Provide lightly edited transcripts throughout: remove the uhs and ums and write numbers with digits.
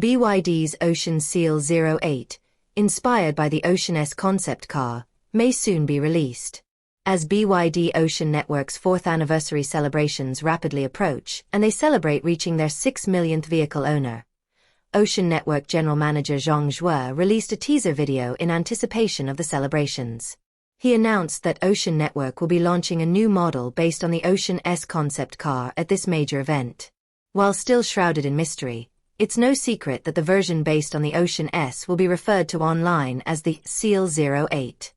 BYD's Ocean Seal 08, inspired by the Ocean S concept car, may soon be released. As BYD Ocean Network's 4th anniversary celebrations rapidly approach and they celebrate reaching their 6 millionth vehicle owner, Ocean Network General Manager Zhang released a teaser video in anticipation of the celebrations. He announced that Ocean Network will be launching a new model based on the Ocean S concept car at this major event. While still shrouded in mystery, it's no secret that the version based on the Ocean S will be referred to online as the Seal 08.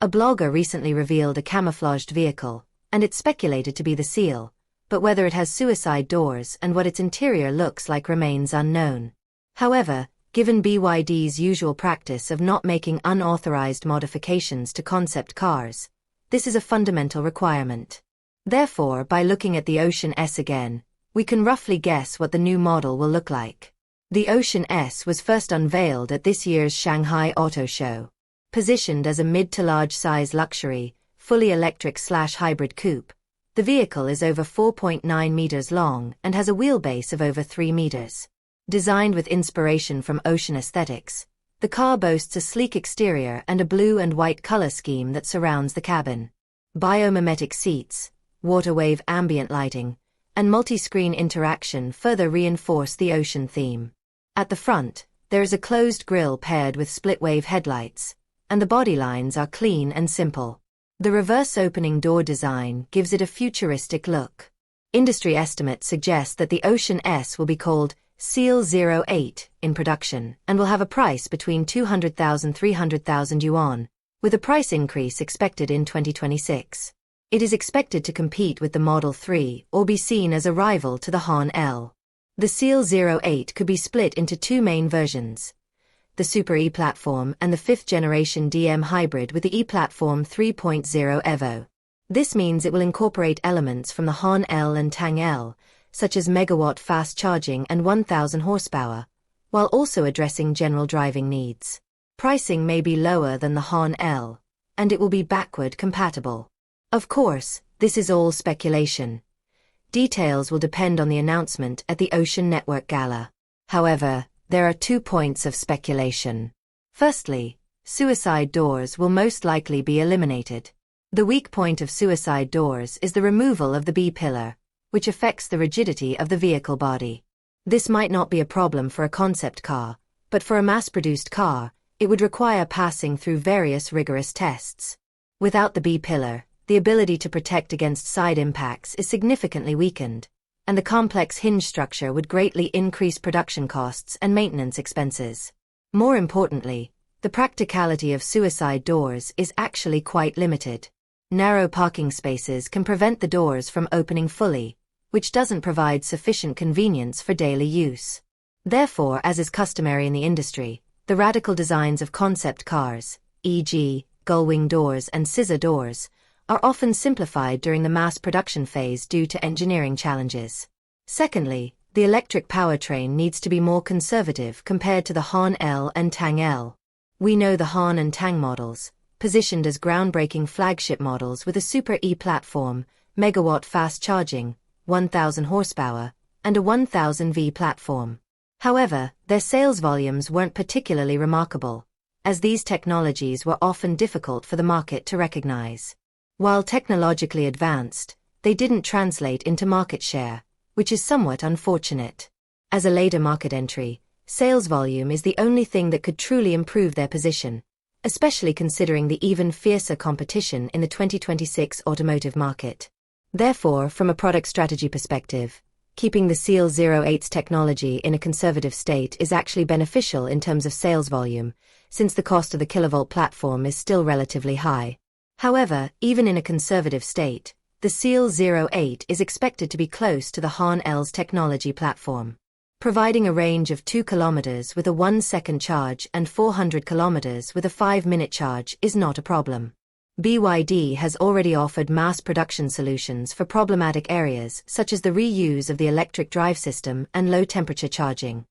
A blogger recently revealed a camouflaged vehicle, and it's speculated to be the Seal, but whether it has suicide doors and what its interior looks like remains unknown. However, given BYD's usual practice of not making unauthorized modifications to concept cars, this is a fundamental requirement. Therefore, by looking at the Ocean S again, we can roughly guess what the new model will look like. The Ocean S was first unveiled at this year's Shanghai Auto Show. Positioned as a mid to large size luxury, fully electric/hybrid coupe, the vehicle is over 4.9 meters long and has a wheelbase of over 3 meters. Designed with inspiration from ocean aesthetics, the car boasts a sleek exterior and a blue and white color scheme that surrounds the cabin. Biomimetic seats, water-wave ambient lighting, and multi-screen interaction further reinforce the ocean theme. At the front, there is a closed grille paired with split-wave headlights, and the body lines are clean and simple. The reverse opening door design gives it a futuristic look. Industry estimates suggest that the Ocean S will be called Seal 08 in production and will have a price between 200,000–300,000 yuan, with a price increase expected in 2026. It is expected to compete with the Model 3 or be seen as a rival to the Han L. The Seal 08 could be split into two main versions: the Super E platform and the 5th generation DM hybrid with the E platform 3.0 Evo. This means it will incorporate elements from the Han L and Tang L, such as megawatt fast charging and 1,000 horsepower, while also addressing general driving needs. Pricing may be lower than the Han L, and it will be backward compatible. Of course, this is all speculation. Details will depend on the announcement at the Ocean Network Gala. However, there are 2 points of speculation. Firstly, suicide doors will most likely be eliminated. The weak point of suicide doors is the removal of the B-pillar, which affects the rigidity of the vehicle body. This might not be a problem for a concept car, but for a mass-produced car, it would require passing through various rigorous tests. Without the B-pillar, the ability to protect against side impacts is significantly weakened, and the complex hinge structure would greatly increase production costs and maintenance expenses. More importantly, the practicality of suicide doors is actually quite limited. Narrow parking spaces can prevent the doors from opening fully, which doesn't provide sufficient convenience for daily use. Therefore, as is customary in the industry, the radical designs of concept cars, e.g., gull-wing doors and scissor doors, are often simplified during the mass production phase due to engineering challenges. Secondly, the electric powertrain needs to be more conservative compared to the Han L and Tang L. We know the Han and Tang models, positioned as groundbreaking flagship models with a Super E platform, megawatt fast charging, 1,000 horsepower, and a 1,000 V platform. However, their sales volumes weren't particularly remarkable, as these technologies were often difficult for the market to recognize. While technologically advanced, they didn't translate into market share, which is somewhat unfortunate. As a later market entry, sales volume is the only thing that could truly improve their position, especially considering the even fiercer competition in the 2026 automotive market. Therefore, from a product strategy perspective, keeping the Seal 08's technology in a conservative state is actually beneficial in terms of sales volume, since the cost of the kilovolt platform is still relatively high. However, even in a conservative state, the Seal 08 is expected to be close to the Han L's technology platform. Providing a range of 2 kilometers with a 1-second charge and 400 kilometers with a 5-minute charge is not a problem. BYD has already offered mass production solutions for problematic areas such as the reuse of the electric drive system and low-temperature charging.